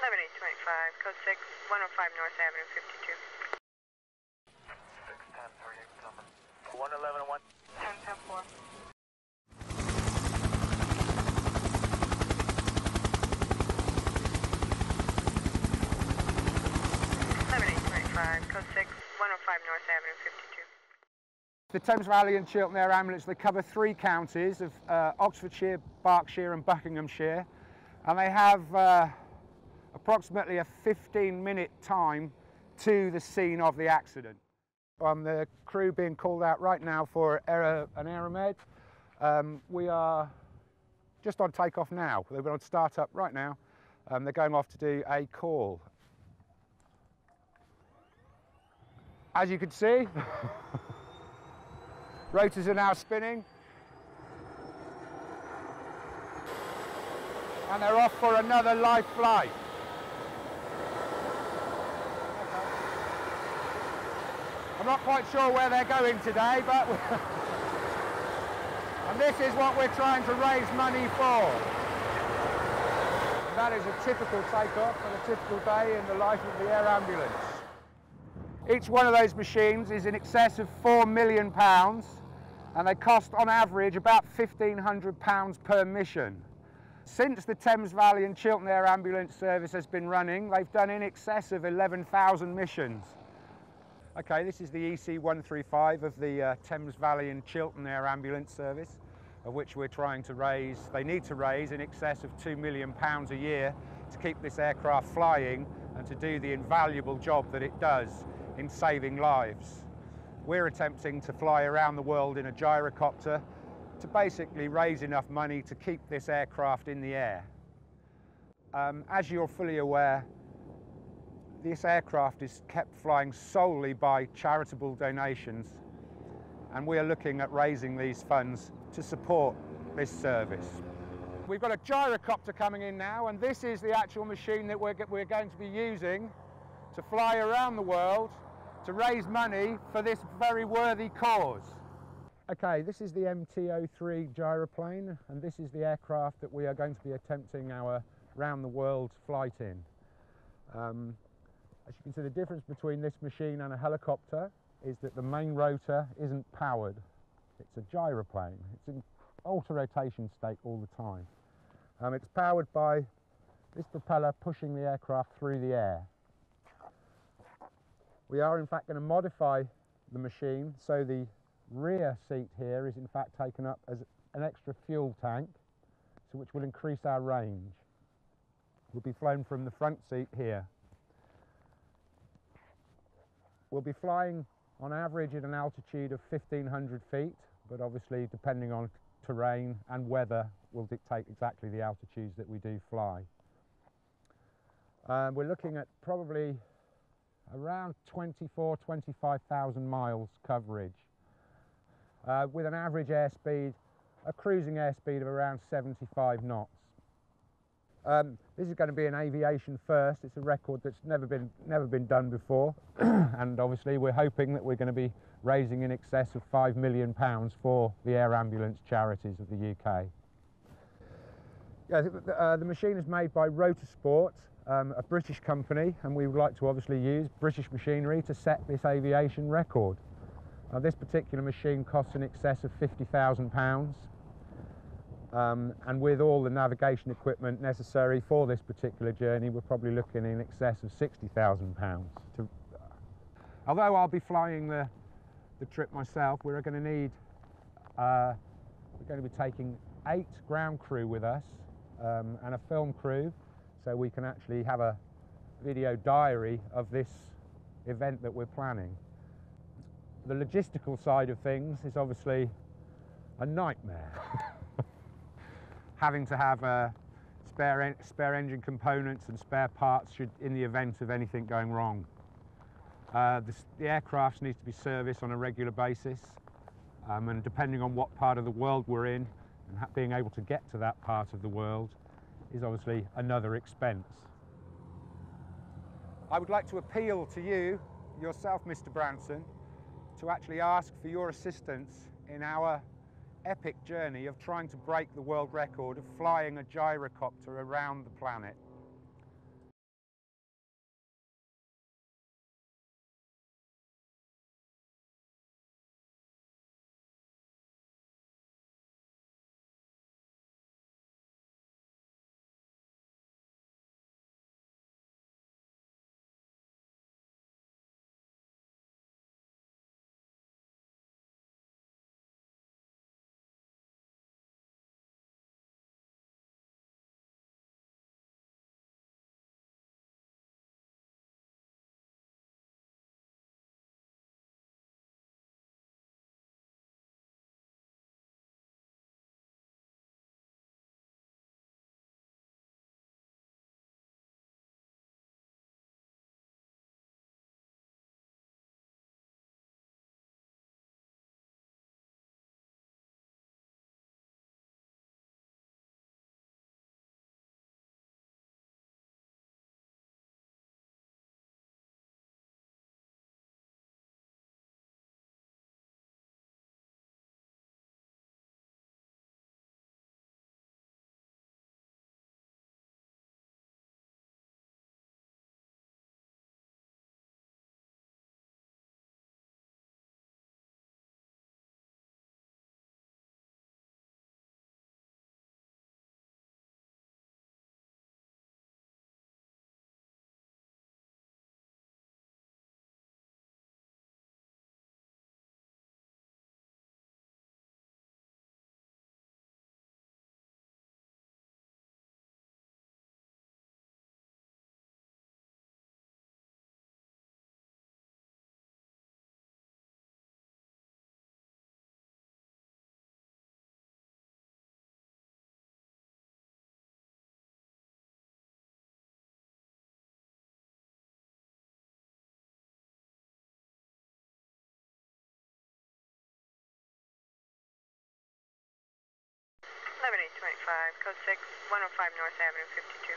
11825, code 6, 105 North Avenue, 52. 61038 number. 111 1. 10-4. 11825, code 6, 105 North Avenue, 52. The Thames Valley and Chiltern Air Ambulance, they cover 3 counties of Oxfordshire, Berkshire and Buckinghamshire, and they have approximately a 15-minute time to the scene of the accident. The crew being called out right now for an Aeromed. We are just on takeoff now. They're going to start up right now. They're going off to do a call. As you can see, rotors are now spinning. And they're off for another live flight. I'm not quite sure where they're going today, but and this is what we're trying to raise money for. And that is a typical takeoff and a typical day in the life of the air ambulance. Each one of those machines is in excess of £4 million, and they cost on average about £1,500 per mission. Since the Thames Valley and Chiltern Air Ambulance Service has been running, they've done in excess of 11,000 missions. Okay, this is the EC135 of the Thames Valley and Chiltern Air Ambulance Service, of which we're trying to raise, they need to raise in excess of £2 million a year to keep this aircraft flying and to do the invaluable job that it does in saving lives. We're attempting to fly around the world in a gyrocopter to basically raise enough money to keep this aircraft in the air. As you're fully aware, this aircraft is kept flying solely by charitable donations, and we are looking at raising these funds to support this service. We've got a gyrocopter coming in now, and this is the actual machine that we're going to be using to fly around the world to raise money for this very worthy cause. Okay, this is the MT-03 gyroplane, and this is the aircraft that we are going to be attempting our round the world flight in. As you can see, the difference between this machine and a helicopter is that the main rotor isn't powered. It's a gyroplane. It's in auto-rotation state all the time. It's powered by this propeller pushing the aircraft through the air. We are in fact going to modify the machine so the rear seat here is in fact taken up as an extra fuel tank, so which will increase our range. We'll be flown from the front seat here. We'll be flying on average at an altitude of 1,500 feet, but obviously depending on terrain and weather will dictate exactly the altitudes that we do fly. We're looking at probably around 24,000–25,000 miles coverage, with an average airspeed, a cruising airspeed of around 75 knots. This is going to be an aviation first. It's a record that's never been done before, and obviously we're hoping that we're going to be raising in excess of £5 million for the air ambulance charities of the UK. Yeah, the machine is made by Rotorsport, a British company, and we would like to obviously use British machinery to set this aviation record. This particular machine costs in excess of £50,000, and with all the navigation equipment necessary for this particular journey, we're probably looking in excess of £60,000. Although I'll be flying the trip myself, we're going to be taking 8 ground crew with us and a film crew, so we can actually have a video diary of this event that we're planning. The logistical side of things is obviously a nightmare. Having to have spare engine components and spare parts in the event of anything going wrong. The aircraft needs to be serviced on a regular basis, and depending on what part of the world we're in, and being able to get to that part of the world is obviously another expense. I would like to appeal to you, yourself, Mr. Branson, to actually ask for your assistance in our epic journey of trying to break the world record of flying a gyrocopter around the planet. 11825, code 6, 105 North Avenue 52.